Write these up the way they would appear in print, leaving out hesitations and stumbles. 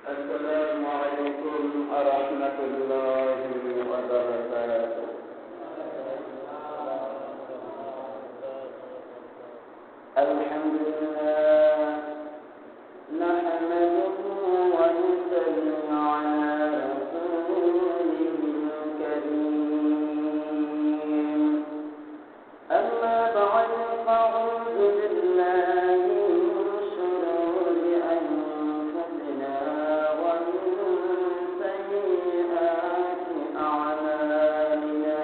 السلام عليكم ورحمة الله وبركاته. الحمد لله نحمده ونصلي على رسوله الكريم. أما بعد فأعوذ بالله من شرور أنفسنا ومن سيئات أعمالنا.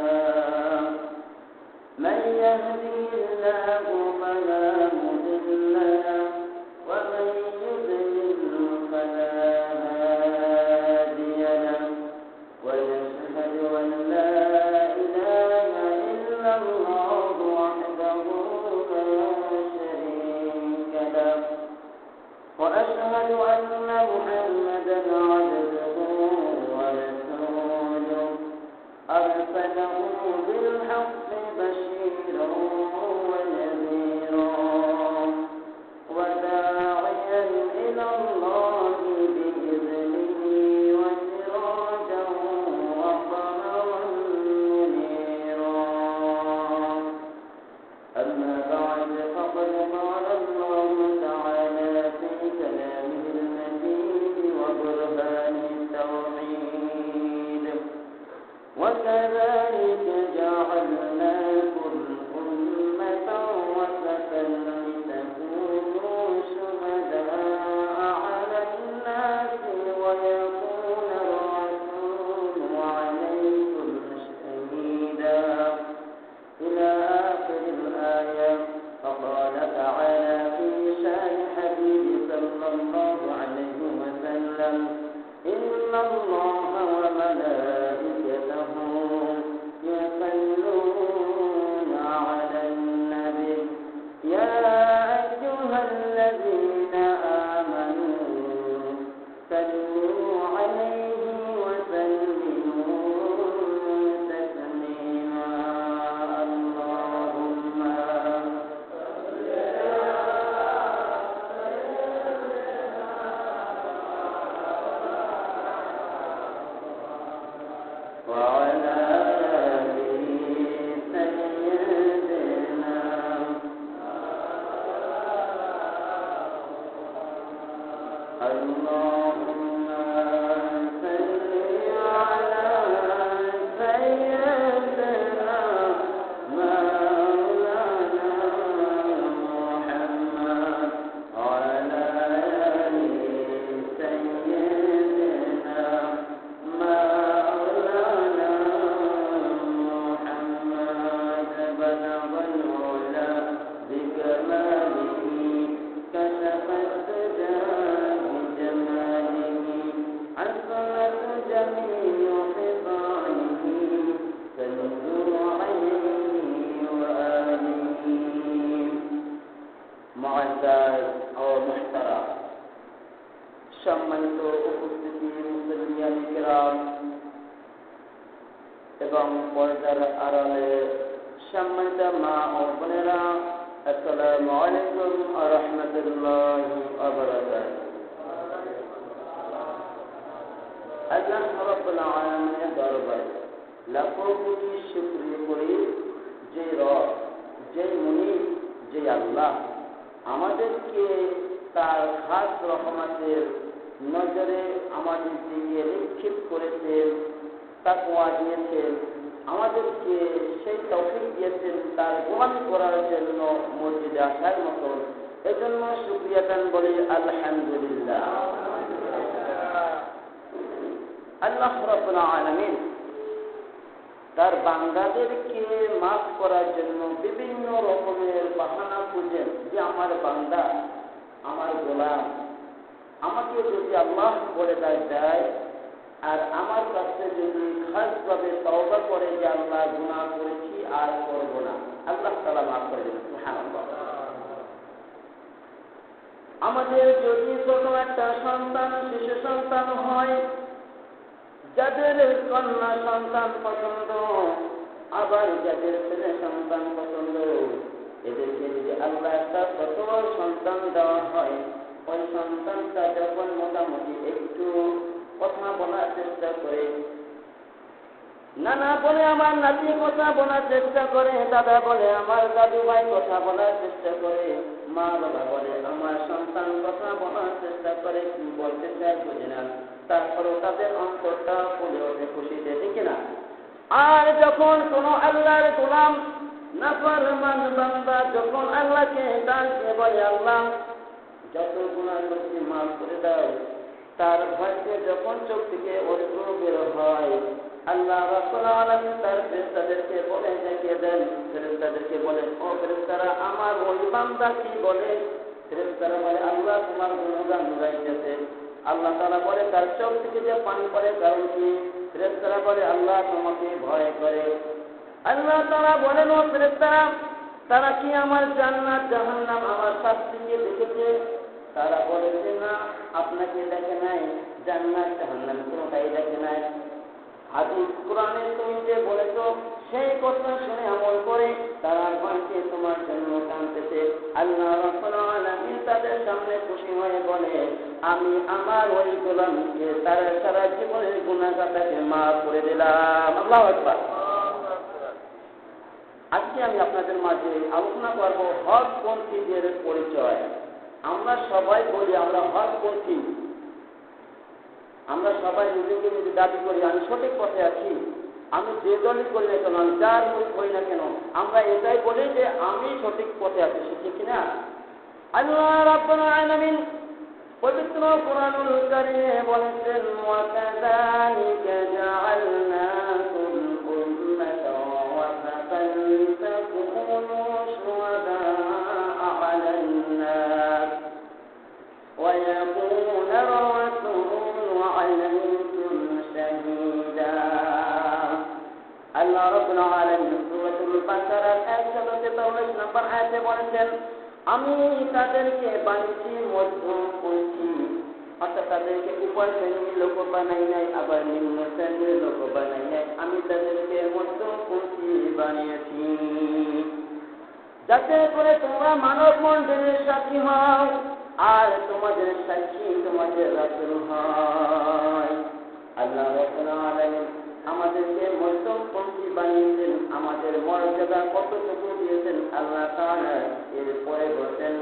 من يهده الله فلا مضل له ومن يضلل فلا هادي له، ونشهد أن لا إله إلا الله وحده لا شريك له، وأشهد أن محمدا عبده ورسوله أرسله بالحق بشيرا ونذيرا وداعيا إلى الله بإذنه وسراجا وقمرا منيرا. أما بعد فقد قال الله تعالى في كلامه المجيد وبرهانه التوحيد: وكذلك جعلناكم أمة وسطا لتكونوا شهداء على الناس ويكون الرسول عليكم شهيدا إلى آخر الآية. فقال تعالى في شأن حبيب صلى الله عليه وسلم: إن الله وملائكته يصلون على النبي يا أيها الذين آمنوا صلوا عليه وسلموا تسليما. اللهم وعلى آل سيدنا اللهم صل على سيدنا مولانا محمد وعلى آل سيدنا مولانا محمد. بلغ العلا بكماله كشف الدجى بجماله عصمت جميع خصاله كالنور عينه وآله. معزز और محترم সম্মানিত উপস্থিতি মুসলিয়ান কিরাম এবং পর্দার আড়ালে সম্মানিত মা ও বোনেরা, আসসালামু আলাইকুম ওয়া রাহমাতুল্লাহি ওয়া বারাকাতুহু। আল্লাহ রাব্বুল আলামিনের দরবারে লাখো কোটি শুকরিয়া করি যে রব, যে মুনিব, যে আল্লাহ আমাদেরকে তার খাস রহমতের নজরে আমাদের দিকে নিক্ষেপ করেছেন, তাকওয়া দিয়েছেন, আমাদেরকে সেই তৌফিক দিয়েছেন তার গোলাম করার জন্য মসজিদে আসার মতন। এজন্য শুকরিয়াটান বলি আলহামদুলিল্লাহ। আল্লাহ রাব্বুল আলামিন তার বান্দাদেরকে মাফ করার জন্য বিভিন্ন রকমের বাহানা খুঁজেন যে আমার বান্দা, আমার গোলাম আমাকে যদি আল্লাহ বলে দেয় আর আমার কাছে যদি খাসভাবে তওবা করে যে আল্লাহ গুনাহ করেছি আর করব না, আল্লাহ তাআলা মাফ করে দেবেন। সুবহানাল্লাহ। আমাদের যদি কোনো একটা সন্তান, শিশু সন্তান হয়, যাদের কন্যা সন্তান পছন্দ, আবার যাদের ছেলে সন্তান পছন্দ, এদেরকে যদি আল্লাহ একটা ফতোয়া সন্তান দেওয়া হয়, ওই সন্তানটা যখন মোটামুটি একটু কথা বলার চেষ্টা করে, নানা বলে আমার নাতি কথা বলার চেষ্টা করে, দাদা বলে আমার দাদু ভাই কথা বলার চেষ্টা করে, মা বাবা বলে আমার সন্তান কথা বলার চেষ্টা করে, কি বলতে চায় বুঝে না, তারপরেও তাদের অন্তরটা ফুলে ওঠে খুশিতে, ঠিক না? আর যখন কোনো আল্লাহর গোলাম নাফরমান বান্দা যখন আল্লাহকে ডাকে বলে আল্লাহ যত গুনাহ করছি মাফ করে দাও, তার ভয়তে যখন চোখ থেকে অশ্রু বের হয়, আল্লাহ রাব্বুল আলামিন তার ফেরেশতাদেরকে বলে ডেকে দেন, ফেরেশতাদেরকে বলেন ও ফেরেশতারা আমার ওই বান্দা কি বলে? ফেরেশতারা বলে আল্লাহ তোমার গুণগান গাইতেছে। আল্লাহ তাআলা বলে তার চোখ থেকে যে পানি পড়ে কারণ কি? ফেরেশতারা বলে আল্লাহ তোমাকে ভয় করে। আল্লাহ তাআলা বলেন ও ফেরেশতারা তারা কি আমার জান্নাত জাহান্নাম আমার শাস্তিকে দেখেছে? তারা বলে যে না, আপনাকে দেখে নাই, জান্নাত জাহান্নাম কোনোটাই দেখে নাই। হাদিস কোরআনে তুমি যে বলেছো সেই কথা শুনে আমল করে তারা ভয়কে তোমার জন্য কাঁদতেছে। আল্লাহ রাব্বুল আলামিন তাদের সামনে খুশি হয়ে বলে আমি আমার ওই গোলামকে তার সারা জীবনের গুনাহটাকে মাফ করে দিলাম। আল্লাহু আকবার। আজকে আমি আপনাদের মাঝে আলোচনা করব হকপন্থীদের পরিচয়। আমরা সবাই বলি আমরা হকপন্থী, আমরা সবাই নিজেকে নিজে দাবি করি আমি সঠিক পথে আছি, আমি যে দলই করি না কেন, আমি যার মুখ করি না কেন, আমরা এটাই বলি যে আমি সঠিক পথে আছি, ঠিক কিনা? আল্লাহ রাব্বুল আলামিন পবিত্র কোরআনুল কারীমে বলেছেন ওয়া কাযালিকা জাআলনাকুম উম্মাতান ওয়াসাতান লিতাকুনু শুহাদা'a 'আলান নাস ওয়া ইয়াকুনা আর-রাসূলু 'আলাইকুম শাহীদা। আল্লাহ রাব্বুল আলামিন সূরাতুল বাকারার 143 নম্বর আয়াতে বলেছেন আমি তাদেরকে বানিয়েছি মধ্যপন্থী, অর্থাৎ তাদেরকে উপর শ্রেণীর লোক বানাই নাই, আবার নিম্ন শ্রেণীর লোক বানাই নাই, আমি তাদেরকে মধ্যপন্থী বানিয়েছি যাতে করে তোমরা মানব মণ্ডলীর সাক্ষী হও আর তোমাদের সাক্ষী তোমাদের রাসূল হয়। আল্লাহ রাব্বুল আলামিন আমাদেরকে মধ্যপন্থী বানিয়েছেন, আমাদের মর্যাদা কতটুকু দিয়েছেন আল্লাহ তাআলা এরপরে বলেন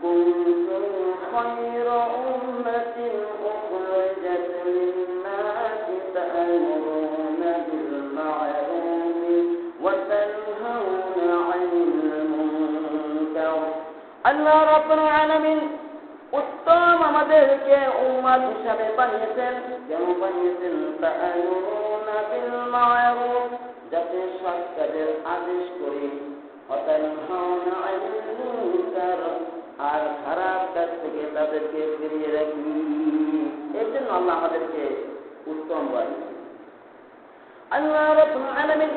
কুনতুম খায়রা উম্মাতিন উখরিজাত লিন-নাসি তা'মুরুনা বিল মা'রুফি ওয়া তানহাউনা 'আনিল মুনকার। আল্লাহ রাব্বুল আলামিন উত্তম আমাদেরকে উম্মত হিসাবে বানিয়েছেন। কেন বানিয়েছেন? তা'মুরুনা বিল মা'রুফ, যাতে সৎ কাজের আদেশ করি, ওয়া তানহাউনা 'আনিল মুনকার, আর খারাপ কাজ থেকে তাদেরকে ফিরিয়ে রাখি। এর জন্য আল্লাহ আমাদেরকে উত্তম বানিয়েছেন। আল্লাহ রাব্বুল আলামিন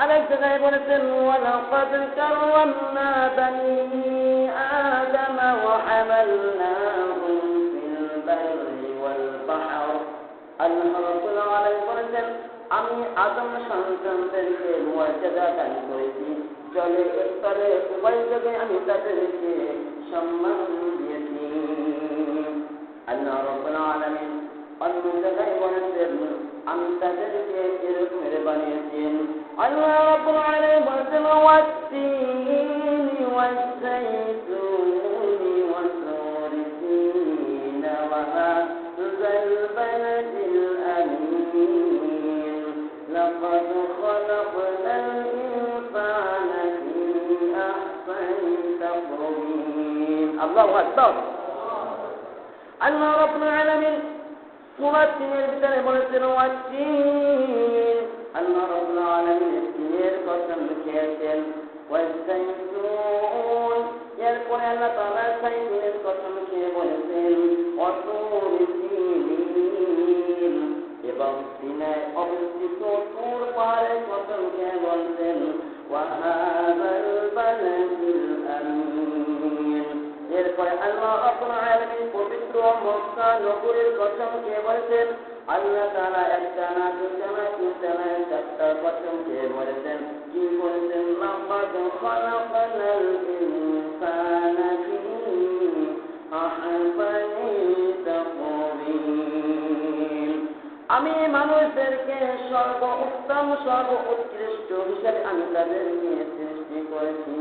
আরেক জায়গায় বলেছেন ওয়ালাকাদ কাররামনা বানি আদম ওয়া হামালনাহুম ফিল বাররি ওয়াল বাহর। আল্লাহ রাব্বুল আলামিন বলেছেন আমি আদম সন্তানদেরকে মর্যাদা দান করেছি, জলে স্থলে উভয় জায়গায় আমি তাদেরকে সম্মান দিয়েছি। আল্লাহ রাব্বুল আলামিন অন্য জায়গায় বলেছেন আমি তাদেরকে এরকম বানিয়েছি। আল্লাহ রাব্বুল আলামিন বলেছেন ওয়াত-তিনি ওয়াজ-যাইতুনি ওয়া-তুরি সীনা ওয়া হাযাল বালাদিল আমিন লাকাদ খালাকনাল ইনসানা ফি আহসানি তাকওয়িম। আল্লাহু আকবার। আল্লাহ রাব্বুল আলামিন সূরা তিনের ভিতরে বলেছেন ওয়াত-তিন, আল্লাহ রাব্বুল আলামিন তিনের কসম খেয়েছেন, ওয়াজ-যাইতুন, এরপরে আল্লাহ তাআলা যাইতুনের কসম খেয়ে বলেছেন ওয়া-তুরি সীনিন, এবং সিনায় অবস্থিত তুর পাহাড়ের কসম খেয়ে বলেছেন ওয়া হাযাল বালাদিল আমিন। এরপরে আল্লাহ রাব্বুল আলামিন পবিত্র মক্কা নগরীর কসম খেয়ে বলেছেন, আল্লাহ তাআলা একটা না দুইটা না তিনটা না চারটা কসম খেয়ে বলেছেন, কি বলেছেন? লাকাদ খালাকনাল ইনসানা ফি أحسن تقويم আমি মানুষদেরকে সর্বোত্তম সর্বোৎকৃষ্ট হিসেবে আমি তাদেরকে সৃষ্টি করেছি।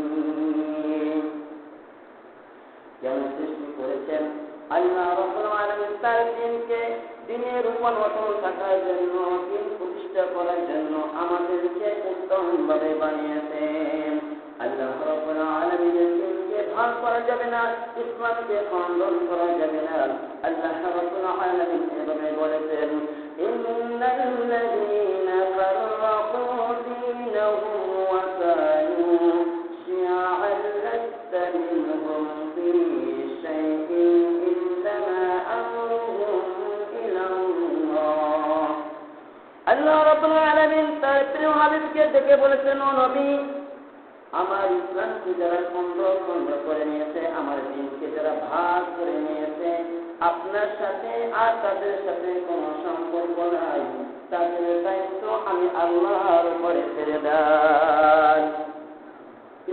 কেন সৃষ্টি করেছেন? আল্লাহ রাব্বুল আলামিন তার দ্বীনকে দ্বীনের উপর অটল থাকার জন্য, দ্বীন প্রতিষ্ঠা করার জন্য আমাদেরকে উত্তমভাবে বানিয়েছেন। আল্লাহ রাব্বুল আলামিনের দ্বীনকে ভাগ করা যাবে না, ইসলামকে খণ্ডন করা যাবে না। আল্লাহ রাব্বুল আলামিন এভাবে বলেছেন, ইন্নাল্লাযীনা ফাররাকু দীনাহুম ওয়া কানু শিয়া'আন লাস্তা মিনহুম ফী শাইইন ইল্লামা আমরুহুম ইলাল্লাহ। আল্লাহ রাব্বুল আলামিন তার প্রিয় হাবিবকে ডেকে বলেছেন, ও নবী, আমার ইসলামকে যারা খণ্ড খণ্ড করে নিয়েছে, আমার দ্বীনকে যারা ভাগ করে নিয়েছে, আপনার সাথে আর তাদের সাথে কোনো সম্পর্ক নাই, তাদের দায়িত্ব আমি আল্লাহর উপরে ছেড়ে দেই।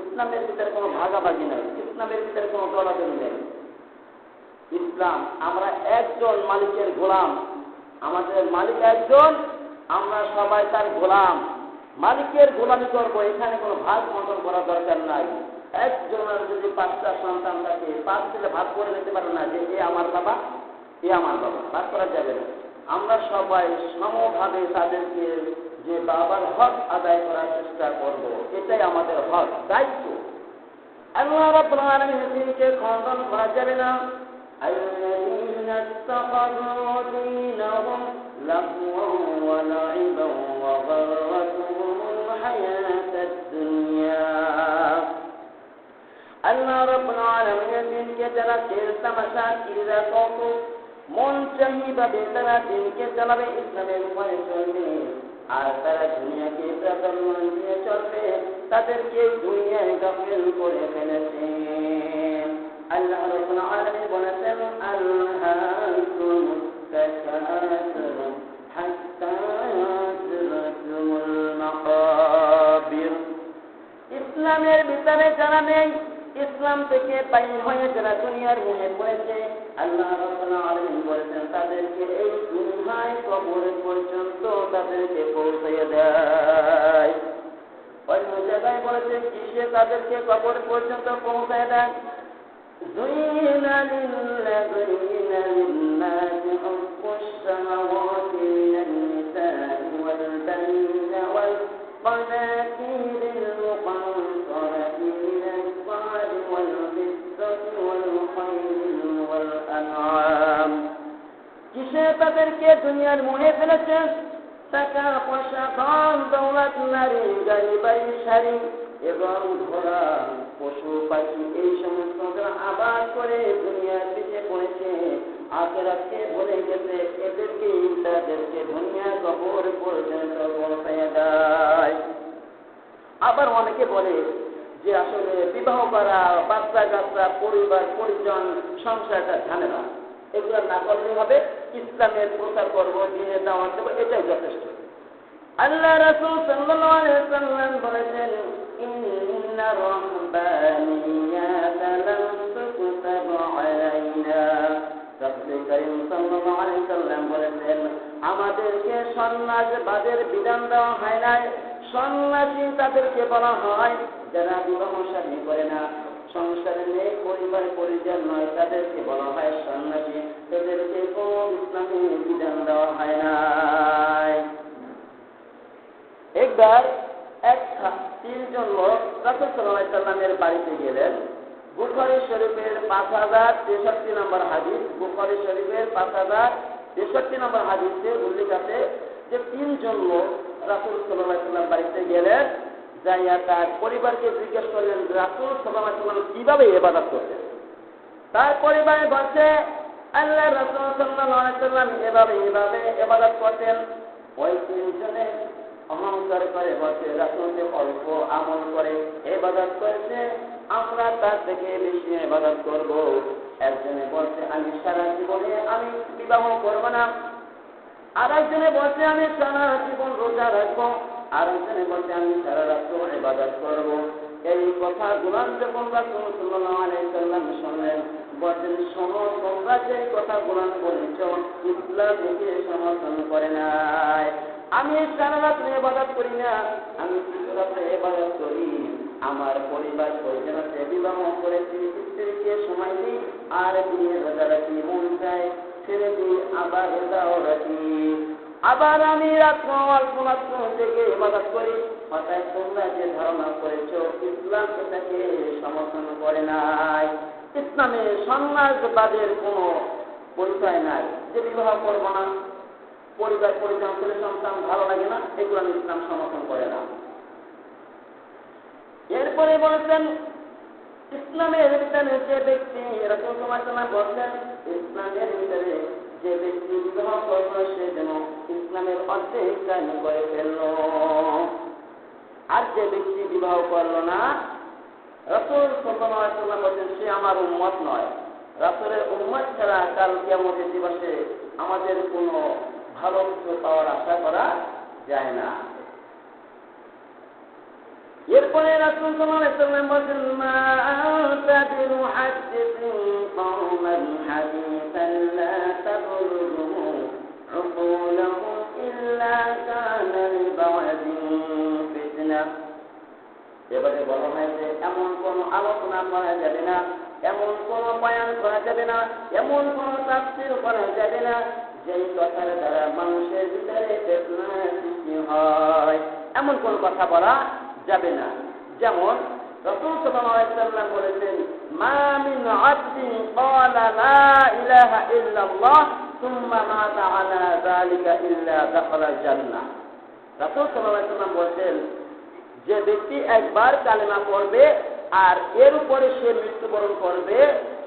ইসলামের ভিতরে কোনো ভাগাভাগি নাই, ইসলামের ভিতরে কোনো দলাদলি নেই। ইসলাম, আমরা একজন মালিকের গোলাম, আমাদের মালিক একজন, আমরা সবাই তার গোলাম। মালিকের গোলামি করবো, এখানে কোনো ভাগ বন্টন করার দরকার নাই। একজনের যদি 5টা সন্তান থাকে, 5 ছেলে ভাগ করে নিতে পারে না যে এ আমার বাবা, এ আমার বাবা, ভাগ করা যাবে না। আমরা সবাই সমভাবে তাদেরকে যে বাবার হক আদায় করার চেষ্টা করব, এটাই আমাদের হক, দায়িত্ব। আল্লাহ রাব্বুল আলামিনের দ্বীনকে খণ্ডন করা যাবে না। আল্লাযীনা ইত্তাখাযু দীনাহুম লাহওয়ান ওয়া লা'iবান ওয়া গাররাতুহুমুল হায়াতুদ দুনিয়া। আল্লাহ রাব্বুল আলামিনের দ্বীনকে যারা খেল তামাশা ক্রীড়া কৌতুক মন চাহিভাবে তারা দ্বীনকে চালাবে, ইসলামের উপরে চলবে, আর তারা দুনিয়াকে প্রাধান্য দিয়ে চলবে, তাদেরকে দুনিয়ায় গাফিল করে ফেলেছেন। আল্লাহ রাব্বুল আলামিন বলেছেন, আলহাকুমুত তাকাসুর হাত্তা যুরতুমুল মাকাবির। ইসলামের ভিতরে যারা নেই, ইসলাম থেকে বাইরে হয়ে যারা দুনিয়ার মোহে পড়েছে, আল্লাহ রাব্বুল আলামিন বলেছেন তাদেরকে এই দুনিয়ায় কবর পর্যন্ত তাদেরকে পৌঁছে দেয়। অন্য জায়গায় বলেছেন কিসে তাদেরকে কবর পর্যন্ত পৌঁছে দেয়? যুইনা লিল্লাযীনা লিন্নাসি হুব্বুশ শাহাওয়াতি মিনান নিসাই ওয়াল বানিনা ওয়াল قناطير المقنطرة من الذهب والفضة والخيل والأنعام। কিসে তাদেরকে দুনিয়ার মোহে ফেলেছেন? টাকা পয়সা, ধন দৌলত, নারী, গাড়ি বাড়ি, শাড়ি এবং ঘোড়া, পশু পাখি, এই সমস্ত যারা আবাদ করে দুনিয়ার পিছে পড়েছে, আখিরাতকে ভুলে গেছে, তাদেরকে দুনিয়ার কবর পর্যন্ত পৌঁছায় দেয়। আবার অনেকে বলে যে আসলে বিবাহ করা, বাচ্চা কাচ্চা, পরিবার পরিজন, সংসারটা ঝামেলা, এগুলো না করলে হবে, ইসলামের প্রচার করব, দ্বীনের দাওয়াত দেব, এটাই যথেষ্ট। আল্লাহ রাসূল সাল্লাল্লাহু আলাইহি ওয়াসাল্লাম বলেছেন, ইন্না রাহবানিয়াতা লাম তুকতাব আলাইনা। রাসূল কারীম সাল্লাল্লাহু আলাইহি ওয়াসাল্লাম বলেছেন, আমাদেরকে সন্ন্যাসবাদের বিধান দেওয়া হয় নাই। সন্ন্যাসী তাদেরকে বলা হয় যারা বিবাহ শাদী করে না, সংসারে নেই, পরিবার পরিজন নয়, তাদেরকে বলা হয় সন্ন্যাসী। তাদেরকে কোন ইসলামী বিধান দেওয়া হয় নাই। একবার 3জন লোক রাসূল সাল্লাল্লাহু আলাইহি ওয়াসাল্লামের বাড়িতে গেলেন। বুখারী শরীফের 5063 নম্বর হাদিস, বুখারী শরীফের 5063 নম্বর হাদিসে উল্লেখ আছে যে 3জন লোক রাসূল সাল্লাল্লাহু আলাইহি ওয়াসাল্লাম বাড়িতে গেলেন, যাইয়া তার পরিবারকে জিজ্ঞেস করলেন রাসূল সাল্লাল্লাহু আলাইহি ওয়াসাল্লাম কিভাবে ইবাদত করতেন। তার পরিবারে বলছে আল্লাহ রাসূল সাল্লাল্লাহু আলাইহি ওয়াসাল্লাম এভাবে ইবাদত করতেন। ওই 3জনে অহংকার করে বলছে রাসূলকে অল্প আমল করে ইবাদত করেছে, আমরা তার থেকে বেশি ইবাদত করব। একজনে বলছে আমি সারা জীবনে আমি বিবাহ করব না, আর একজনে বলছে আমি সারা জীবন রোজা রাখবো, আর একজনে বলছে আমি সারা রাত্র ইবাদত করব। এই কথাগুলো যখন রাসূল সাল্লাল্লাহু আলাইহি ওয়াসাল্লাম শুনলেন, বলেন শোনো, তোমরা যে কথা কোরআন বলেছ ইসলাম থেকে সমর্থন করে নাই। আমি সারা রাত ইবাদত করি না, আমি কিছু রাতে ইবাদত করি, আমার পরিবার পরিজনকে বিবাহ করেছি, স্ত্রীকে সময় দিই, আর বিয়ে রোজা রাখি, মন চায় ছেড়ে দিই, আবার রোজাও রাখি, আবার আমি রাত্র অল্প রাত্র থেকে ইবাদত করি। অর্থাৎ তোমরা যে ধারণা করেছ ইসলাম এটাকে সমর্থন করে নাই। ইসলামে সন্ন্যাসবাদের কোনো পরিচয় নাই, যে বিবাহ করবো না, পরিবার পরিচালনা করে সন্তান ভালো লাগে না, এগুলো ইসলাম সমর্থন করে না। এরপরে বলেছেন ইসলামের ভিতরে যে ব্যক্তি, রাসূল সাল্লাল্লাহু আলাইহি ওয়াসাল্লাম বলেন ইসলামের ভিতরে যে ব্যক্তি বিবাহ করবে সে যেন ইসলামের অর্ধেক কাজ করে ফেলল, আর যে ব্যক্তি বিবাহ করল না, রাসূল সাল্লাল্লাহু আলাইহি ওয়াসাল্লাম বলেন সে আমার উম্মত নয়। রাসূলের উম্মত ছাড়া কাল কিয়ামতের দিবসে আমাদের কোনো ভালো কিছু পাওয়ার আশা করা যায় না। এরপরে রাসূল সাল্লাল্লাহু আলাইহি ওয়াসাল্লাম বলেন মা আনতা বিমুহাদ্দিসিন কওমান হাদীসান লা তাবলুহু উকুলুহুম ইল্লা কানা লিবা'দিন ফিতনা। এবারে বলা হয় যে এমন কোন আলোচনা করা যাবে না, এমন কোন বয়ান করা যাবে না, এমন কোন তাফসীর করা যাবে না যেই কথার দ্বারা মানুষের ভিতরে ফিতনা সৃষ্টি হয়, এমন কোন কথা বলা যাবে না। যেমন রাসূল সাল্লাল্লাহু আলাইহি ওয়াসাল্লাম বলেছেন মা মিন আবদিন ক্বালা লা ইলাহা ইল্লাল্লাহ সুম্মা মাতা আলা যালিকা ইল্লা দাখালাল জান্নাহ। রাসূল সাল্লাল্লাহু আলাইহি ওয়াসাল্লাম বলেছেন যে ব্যক্তি একবার কালেমা পড়বে আর এর উপরে সে মৃত্যুবরণ করবে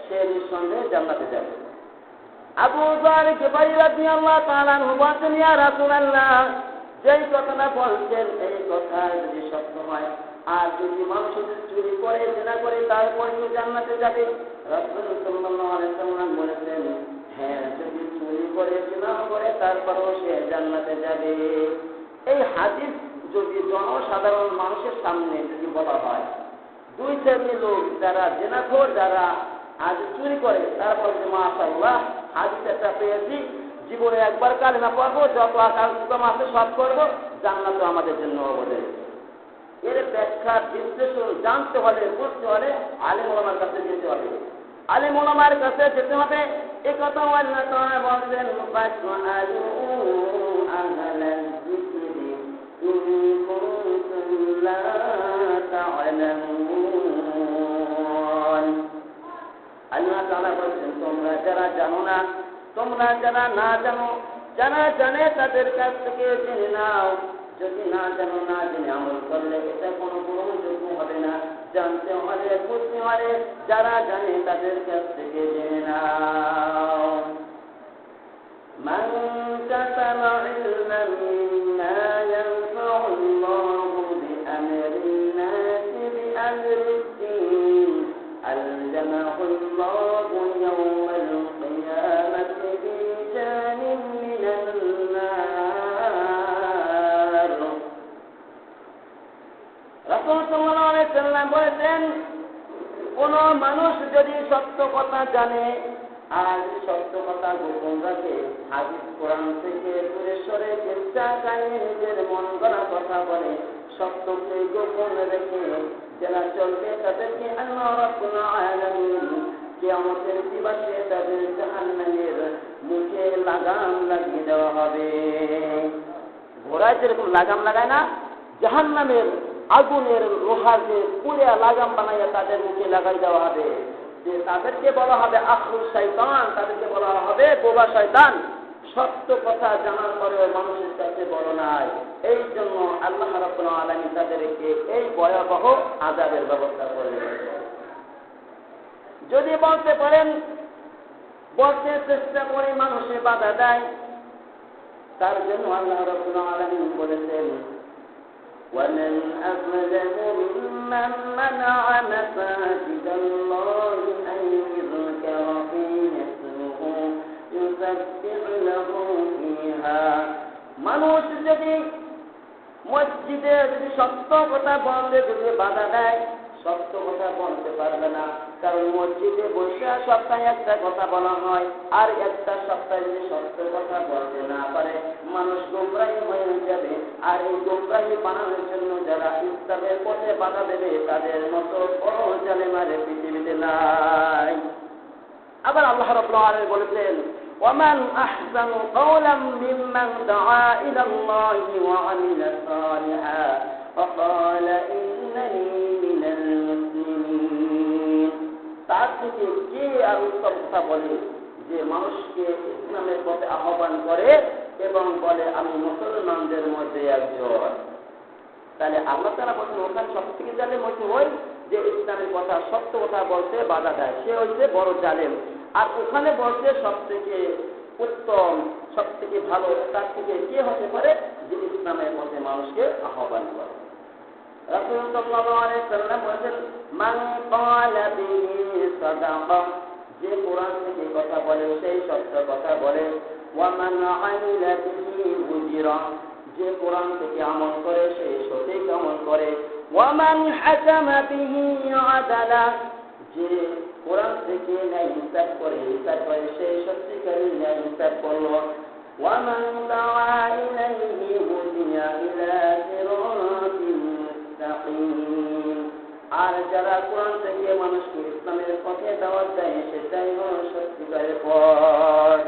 সে নিঃসন্দেহে জান্নাতে যাবে। আবু যর গিফারী রাদিয়াল্লাহু তাআলা আনহু বলেন ইয়া রাসূলুল্লাহ, যেই কথাটা বলছেন এই কথা যদি সত্য হয় আর যদি মানুষ যদি চুরি করে জিনা করে তারপর কি জান্নাতে যাবে? রাসূল সাল্লাল্লাহু আলাইহি ওয়াসাল্লাম বলেছেন হ্যাঁ, যদি চুরি করে জিনা করে তারপরও সে জান্নাতে যাবে। এই হাদিস যদি জনসাধারণ মানুষের সামনে যদি বলা হয়, দুই শ্রেণীর লোক যারা জিনাখোর, যারা আজ চুরি করে, তারপর যে মাশাআল্লাহ হাদিস একটা পেয়েছি, জীবনে একবার কালেমা পড়বো, যত আকাল কুকাম আছে সব করবো, জান্নাত আমাদের জন্য অবদান। এর ব্যাখ্যা বিশ্লেষণ জানতে হলে, বুঝতে হলে আলেম ওলামার কাছে যেতে হবে, আলেম ওলামার কাছে যেতে হবে। এই কথা আল্লাহ তাআলা বলেন ফাসআলু আহলাল যিকরি ইন কুনতুম লা তা'লামুন। আল্লাহ তাআলা বলেন তোমরা যারা জানো না, তোমরা যারা না জানো, যারা জানে তাদের কাছ থেকে জেনে নাও। যদি না জানো, না জেনে আমল করলে এটা কোনো গ্রহণযোগ্য হবে না। জানতে হলে, বুঝতে হলে যারা জানে তাদের কাছ থেকে জেনে নাও। মান কাতামা ইলমান মিম্মা ইয়ানফাউল্লাহু বিআমরিন নাসি বিআমরিদ্দীন আলজামাহুল্লাহু ইয়াওমাল কিয়ামাতি বিজানিন মিনান নার। রাসূল সাল্লাল্লাহু আলাইহি ওয়াসাল্লাম বলেছেন কোন মানুষ যদি সত্য কথা জানে আর সত্য কথা গোপন রাখে, হাদিস কোরআন থেকে দূরে সরে চেষ্টা করে নিজের মন গড়া কথা বলে, সত্যকে গোপন রেখে যারা চলবে তাদেরকে আল্লাহ রাব্বুল আলামিন কিয়ামতের দিবসে তাদের জাহান্নামের মুখে লাগাম লাগিয়ে দেওয়া হবে। ঘোড়ায় যেরকম লাগাম লাগায় না, জাহান্নামের আগুনের লোহার যে পুড়ে লাগাম বানাইয়া তাদের মুখে লাগাই দেওয়া হবে। যে তাদেরকে বলা হবে আখরুল শয়তান, তাদেরকে বলা হবে বোবা শয়তান, সত্য কথা জানার পরেও মানুষের কাছে বলো নাই। এই জন্য আল্লাহ রাব্বুল আলামিন তাদেরকে এই ভয়াবহ আযাবের ব্যবস্থা করলেন। যদি বলতে পারেন, বলতে চেষ্টা করে মানুষে বাধা দেয়, তার জন্য আল্লাহ রাব্বুল আলামিন বলেছেন ومن أظلم ممن منع مساجد الله أن يذكر فيه اسمه يسبح له فيها। মানুষ যদি মসজিদে যদি সত্য কথা বলতে যদি বাধা দেয়, সত্য কথা বলতে পারবে না, কারণ মসজিদে বসে সপ্তাহে একটা কথা বলা হয়, আর একটা সপ্তাহে যদি সত্য কথা বলতে না পারে মানুষ গোমরাহী হয়ে যাবে। আর এই গোমরাহী বানানোর জন্য যারা ইসলামের পথে বাধা দেবে তাদের মতো বড় জালেম আর পৃথিবীতে নাই। আবার আল্লাহ রাব্বুল আলামিন বলেছেন, ومن أحسن قولا ممن دعا إلى الله وعمل صالحا وقال إنني من المسلمين। তার থেকে কে আর উত্তম কথা বলে যে মানুষকে ইসলামের পথে আহ্বান করে এবং বলে আমি মুসলমানদের মধ্যে একজন। তাহলে আল্লাহ তাআলা বলেন ওখানে সব থেকে জালেম হচ্ছে ওই যে ইসলামের কথা সত্য কথা বলতে বাধা দেয়, সে হচ্ছে বড় জালেম। আর ওখানে বলতে সব থেকে উত্তম সব থেকে ভালো তার থেকে কে হতে পারে যে ইসলামের পথে মানুষকে আহ্বান করে। রাসূল সাল্লাল্লাহু আলাইহি ওয়াসাল্লাম বলেছেন মান ক্বালা বিহি সাদাকা, যে কোরআন থেকে কথা বলে সেই সত্য কথা বলে। ওয়া মান আমিলা বিহি বুজিরা, যে কোরআন থেকে আমল করে সেই সঠিক আমল করে। ওয়া মান হাকামা বিহি আদালা, যে কোরআন থেকে ন্যায় ইনসাফ করে সেই সত্যিকারী ন্যায় ইনসাফ করলো। ওয়া মান দাআ ইলাইহি হুদিয়া ইলা সিরাতিন মুস্তাকিম, আর যারা কোরআন থেকে মানুষকে ইসলামের পথে দাওয়াত দেয় সেটাই হলো সত্যিকারের পথ।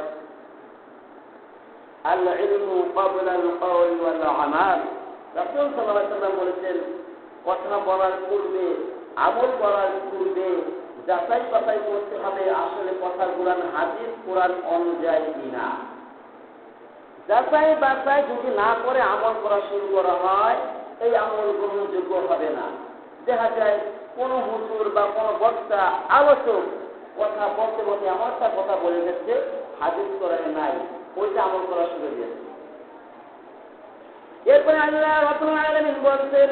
আল ইলমু ক্বাবলা আল কওল ওয়াল আমাল, রাসূল সাল্লাল্লাহু আলাইহি ওয়াসাল্লাম বলেছেন কথা বলার পূর্বে আমল করার পূর্বে যাচাই বাছাই করতে হবে আসলে কথা কোরআন হাদিস কোরআন অনুযায়ী কিনা। যাচাই বাছাই যদি না করে আমল করা শুরু করা হয় এই আমল গ্রহণযোগ্য হবে না। দেখা যায় কোনো হুজুর বা কোনো বক্তা আলোচক কথা বলতে বলতে এমন একটা কথা বলে যাচ্ছে হাদিস কোরআনে নাই, ওইটা আমল করা শুরু হয়েছে। এরপরে আল্লাহ রাব্বুল আলামিন বলছেন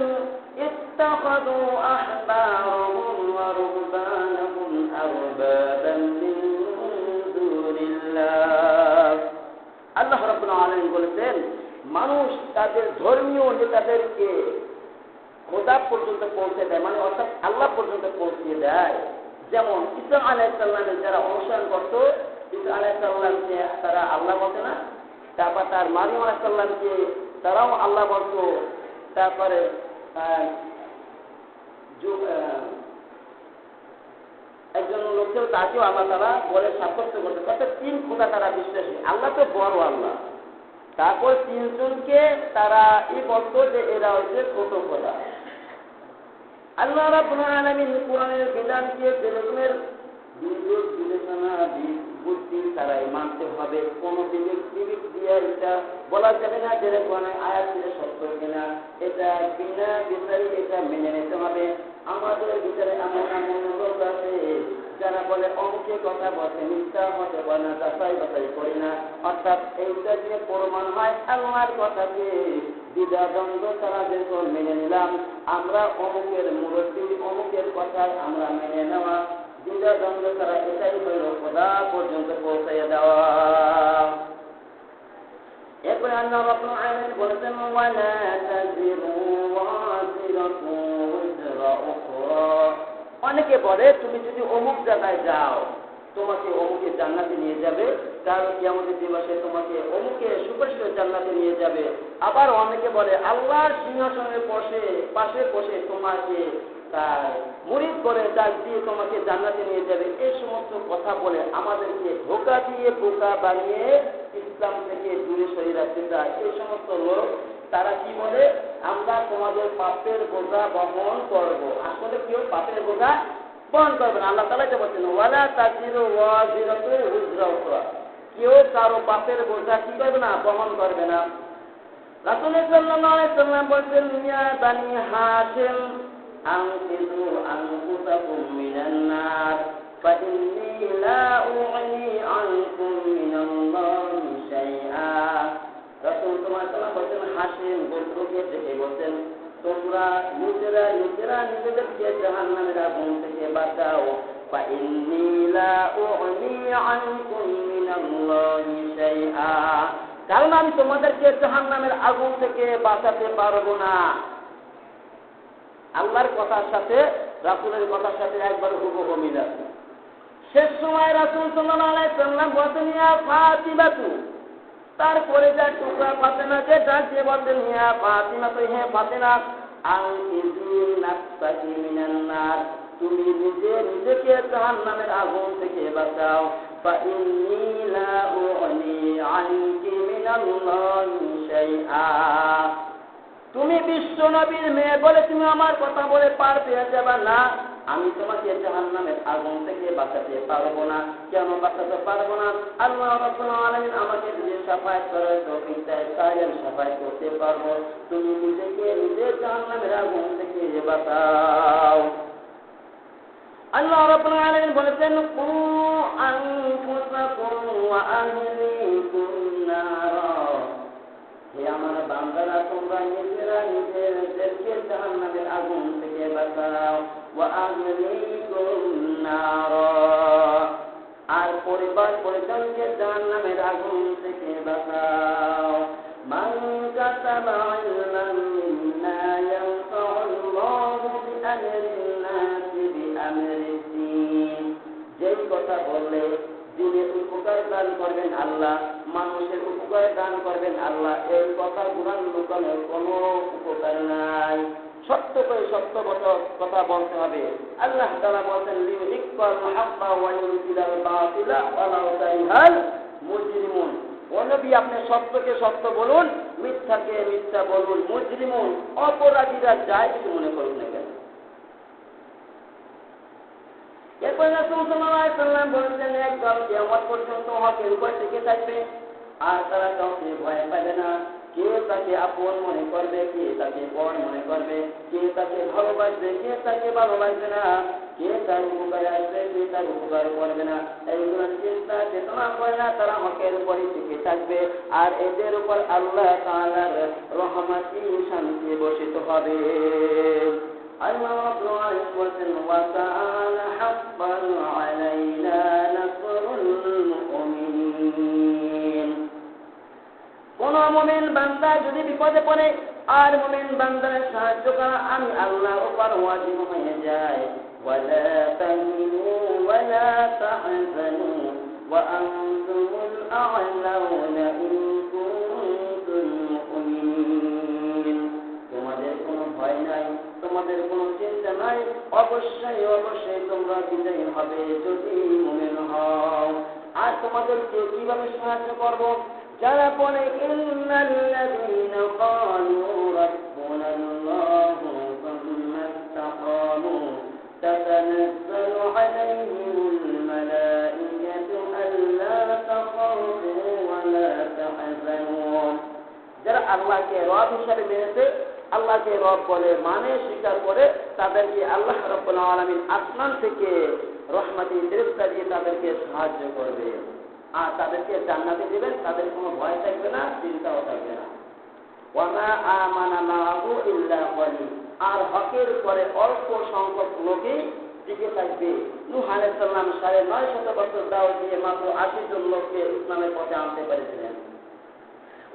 ইত্তাখাযু আহবারহুম ওয়া রুহবানাহুম আরবাবান মিন দুনিল্লাহ। আল্লাহ রাব্বুল আলামিন বলেছেন মানুষ তাদের ধর্মীয় নেতাদেরকে খোদা পর্যন্ত পৌঁছে দেয়, মানে অর্থাৎ আল্লাহ পর্যন্ত পৌঁছে দেয়। যেমন ঈসা আলাইহিস সালামের যারা অনুসরণ করত, ঈসা আলাইহিস সালামকে তারা আল্লাহ বলতে না, তারপর তার মারিয়াম আলাইহিস সালামকে তারাও আল্লাহ বলতো, তারপরে একজন লোককেও তাকেও আল্লাহ তারা বলে সাব্যস্ত করতে, অর্থাৎ তিন খোদা তারা বিশ্বাসী। আল্লাহ তো বড় আল্লাহ, তারপর তিনজনকে তারা এই বলতো যে এরা হচ্ছে ছোট খোদা। আল্লাহ রাব্বুল আলামিন কোরআনের বিধানকে যে রকমের বিবেক বিবেচনা বুদ্ধি তারাই মানতে হবে, কোন বিবেক দিয়ে এটা বলা যাবে না যে কোরআনের আয়াত ছিল সত্য কিনা, এটা বিনা বিচারে এটা মেনে নিতে হবে। আমাদের ভিতরে এমন এমন লোক আছে যারা বলে অমুকে কথা বলতে মিথ্যা হতে পারে না, যাচাই বাছাই করি না, অর্থাৎ এইটা দিয়ে প্রমাণ হয় আল্লাহর কথাকে দ্বিধাদ্বন্দ্ব তারা যেরকম মেনে নিলাম, আমরা অমুকের মুরব্বী অমুকের কথায় আমরা মেনে নেওয়া, দ্বিধাদ্বন্দ্ব তারা এটাই হইল খোদা পর্যন্ত পৌঁছাইয়া দেওয়া। এরপরে আল্লাহ রাব্বুল আলামিন বলেছেন ওয়ালা তাজিরু ওয়াজিরাতু উযরা উখরা, অনেকে বলে তুমি যদি অমুক জায়গায় যাও তোমাকে অমুকে জান্নাতে নিয়ে যাবে, কাল কিয়ামতের দিবসে তোমাকে অমুকে সুপারিশ করে জান্নাতে নিয়ে যাবে। আবার অনেকে বলে আল্লাহর সিংহাসনের পাশে বসে তোমাকে তার মুরিদ করে ডাক দিয়ে তোমাকে জান্নাতে নিয়ে যাবে। এই সমস্ত কথা বলে আমাদেরকে ধোঁকা দিয়ে বোকা বানিয়ে ইসলাম থেকে দূরে সরিয়ে রাখতে চায়। এই সমস্ত লোক তারা কি বলে আমরা তোমাদের পাপের বোঝা বহন করব। আসলে কেউ পাপের বোঝা বহন করবে না। আল্লাহ তাআলা বলেছেন ওয়ালা তাজিরু ওয়াজিরাতু উযরা উখরা, কেউ কারো পাপের বোঝা কি করবে না, বহন করবে না। রাসূল সাল্লাল্লাহু আলাইহি ওয়াসাল্লাম বলেছেন ইয়া বানি হাশিম আনকিযু আনফুসাকুম মিনান নার ফাইন্নী লা উগনি আনকুম মিনাল্লাহি শাইআ। রাসূল সাল্লাল্লাহু আলাইহি ওয়াসাল্লাম বলেছেন হাশিম গোত্রকে ডেকে বলেছেন তোমরা নিজেরা নিজেদেরকে জাহান্নামের আগুন থেকে বাঁচাও, ফাইন্নী লা উগনি আনকুম মিনাল্লাহি শাইআ, কারণ আমি তোমাদেরকে জাহান্নামের আগুন থেকে বাঁচাতে পারবো না। আল্লাহর কথার সাথে রাসূলের কথার সাথে একবার হুবহু মিল আছে। শেষ সময় রাসূল সাল্লাল্লাহু আলাইহি সাল্লাম বলেন, ইয়া ফাতিমাতু, তারপরে যা টুকরা ফাতেমা যে ডাক দিয়ে বললেন, ইয়া ফাতিমা, তো হে ফাতেমা, আনকিযি নাফসাকি মিনান নার, তুমি নিজেকে জাহান্নামের আগুন থেকে বাঁচাও। ফাইন্নী লা উগনি আনকি মিনাল্লাহি শাইআ, তুমি বিশ্ব নবীর মেয়ে বলে তুমি আমার কথা বলে পার পেয়ে যাবে না, আমি তোমাকে জাহান্নামের আগুন থেকে বাঁচাতে পারবো না। কেন বাঁচাতে পারবো না? আল্লাহ রাব্বুল আলামিন আমাকে যদি শাফায়াত করার তৌফিক দেয় তাই আমি শাফায়াত করতে পারবো। তুমি নিজে জাহান্নামের আগুন থেকে বাঁচাও। আল্লাহ রাব্বুল আলামিন বলেছেন, কু আনফুসাকুম ওয়া আহলিকুম নারা, হে আমার বান্দারা, তোমরা নিজেদেরকে জাহান্নামের আগুন থেকে বাঁচাও। ওয়া আহলিকুম নারা, আর পরিবার পরিজনকে জাহান্নামের আগুন থেকে বাঁচাও। মান কাতাবা ইলমান মিম্মা ইয়ানফাউল্লাহু বিআমরিন নাসি বিআমরিদ্দীন, যেই কথা বললে দিনের উপকার দান করবেন আল্লাহ, মানুষের উপকার দান করবেন আল্লাহ, এই কথা গুণান লুকানোর কোনো উপকার নাই। সত্য করে সত্য কথা বলতে হবে। আল্লাহ তাআলা বলেন, লিইহিক্কাল হাক্কা ওয়া ইউজিলাল বাতিলা ওয়ালাউ কারিহাল মুজরিমুন, ও নবী আপনি সত্যকে সত্য বলুন, মিথ্যাকে মিথ্যা বলুন, মুজরিমুন অপরাধীরা যাই কিছু মনে করুন না কেন। এরপর রাসূল সাল্লাল্লাহু আলাইহি সাল্লাম বলেছেন, একদল কিয়ামত পর্যন্ত হকের উপর টিকে থাকবে, আর তারা কাউকে ভয় পাবে না। কে তাকে আপন মনে করবে, কে তাকে পর মনে করবে, কে তাকে ভালোবাসবে, কে তাকে ভালোবাসবে না, কে তার উপকারে আসবে, কে তার উপকার করবে না, এইগুলো চিন্তা চেতনা করে না, তারা হকের উপরই টিকে থাকবে। আর এদের উপর আল্লাহ তাআলার রহমতি শান্তি বর্ষিত হবে। আল্লাহ রাব্বুল আলামিন বলেন, ওয়া কানা হাক্কান আলাইনা নাসরুল মুমিনিন, কোন মুমিন বান্দা যদি বিপদে পড়ে আর মুমিন বান্দার সাহায্য করা আমি আল্লাহর উপর ওয়াজিব হয়ে যায়। ওয়ালা তাহিনু ওয়ালা তাহজানু ওয়া আনতুমুল আ'লাউনা ইন কুনতুম মুমিনিন, তোমাদের কোনো ভয় নাই, তোমাদের কোনো চিন্তা নাই, অবশ্যই তোমরা বিজয়ী হবে যদি মুমিন হও। আর তোমাদেরকে কিভাবে সাহায্য করব? যারা বলে ইন্নাল্লাযীনা ক্বালু রাব্বুনাল্লাহু সুম্মা ইসতাকামু তাতানাজ্জালু আলাইহিমুল মালাঈকাতু আল্লা তাখাফু ওয়া লা তাহজানু, যারা আল্লাহকে রব হিসেবে মেনেছে, আল্লাহকে রব বলে মানে স্বীকার করে, তাদেরকে আল্লাহ রাব্বুল আলামিন আসমান থেকে রহমতি ফেরেশতা দিয়ে তাদেরকে সাহায্য করবে, আর তাদেরকে জান্নাতে দিবেন, তাদের কোনো ভয় থাকবে না, চিন্তাও থাকবে না। ওয়া মা আমানা মাহু ইল্লা কালিল, আর হকের পরে অল্প সংখ্যক লোকই টিকে থাকবে। নূহ আলাইহিস সালাম 950 বছর দাওয়াত দিয়ে মাত্র 80 জন লোককে ইসলামের পথে আনতে পেরেছিলেন।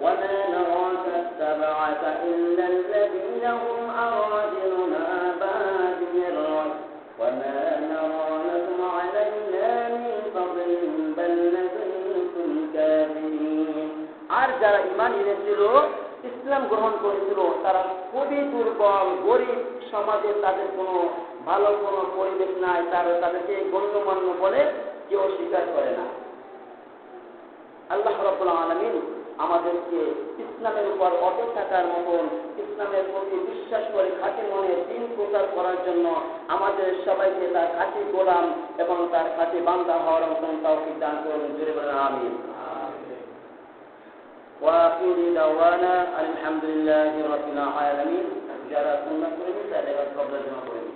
ওয়া মা নারাকা ইত্তাবা'আকা ইল্লা আল্লাযীনা হুম আরাদিলুনা বাদিয়ার রায় ওয়া মা নারা লাকুম আলাইনা মিন ফাদলিন বাল লাকুম কাফিরিন, আর যারা ঈমান এনেছিল, ইসলাম গ্রহণ করেছিল, তারা খুবই দুর্বল, গরিব, সমাজে তাদের কোনো ভালো কোনো পরিবেশ নাই, তাদেরকে গণ্যমান্য বলে কেউ স্বীকার করে না। আল্লাহ রাব্বুল আলামিন আমাদেরকে ইসলামের উপর অটল থাকার মতন, ইসলামের প্রতি বিশ্বাস করে খাঁটি মনে দিন প্রচার করার জন্য আমাদের সবাইকে তার খাঁটি গোলাম এবং তার খাঁটি বান্দা হওয়ার মতন তৌফিক দান করুন। জোরে বলেন আমিন। ওয়াকিরি দাওয়ানা আলহামদুলিল্লাহি রাব্বিল আলামিন। যারা সুন্নাত করেন তাদের কবর জমা করেন।